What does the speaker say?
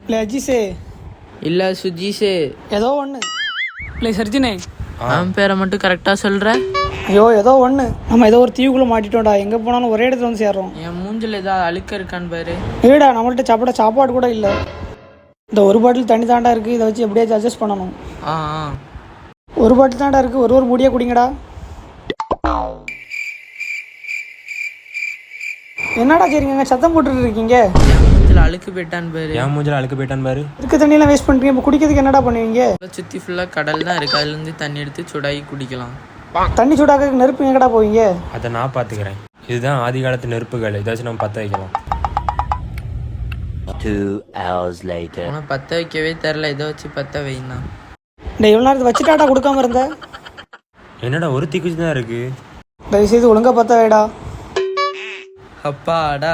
இல்லை அஜிஸே இல்லை சுஜிஸே ஏதோ ஒன்று இல்லை சர்ஜினே அவன் பேரை மட்டும் கரெக்டாக சொல்கிறேன். ஐயோ ஏதோ ஒன்று நம்ம ஏதோ ஒரு தீவுக்குள்ளே மாட்டிட்டோம்டா. எங்கே போனாலும் ஒரே இடத்துல வந்து சேர்றோம். என் மூஞ்சில் ஏதாவது அழுக்க இருக்கான்னு பாரு. இல்லைடா நம்மள்ட்ட சாப்பாடு கூட இல்லை. இந்த ஒரு பாட்டில் தண்ணி தாண்டா இருக்குது. இதை வச்சு எப்படியாச்சும் அட்ஜஸ்ட் பண்ணணும். ஆ ஒரு பாட்டில் தாண்டா இருக்குது. ஒரு முடியாக குடிங்கடா. என்னடா சரிங்க சத்தம் போட்டுட்டு இருக்கீங்க? மூஞ்சில் அழுக்கு போயிட்டான்னு பாரு. என் மூஞ்சில் அழுக்கு போயிட்டான்னு பாரு. இருக்க தண்ணியெல்லாம் வேஸ்ட் பண்ணுறீங்க. இப்போ குடிக்கிறதுக்கு என்னடா பண்ணுவீங்க? சுற்றி ஃபுல்லாக கடல் தான் இருக்குது. அதுலேருந்து தண்ணி எடுத்து சுடாகி குடிக்கலாம். தண்ணி சூடாக்க நெருப்பு எங்கடா போவீங்க? அதை நான் பார்த்துக்கிறேன். இதுதான் ஆதி காலத்து நெருப்புகள். ஏதாச்சும் நம்ம பற்ற வைக்கலாம். 2 hours later. ஆனால் பற்ற வைக்கவே தெரில. இதை வச்சு பற்ற வைனா. இந்த இவ்வளோ நேரத்தை வச்சுட்டாடா கொடுக்காம இருந்த. என்னடா ஒரு தீக்குச்சி தான் இருக்கு. தயவுசெய்து ஒழுங்கா பற்ற வைடா. அப்பாடா.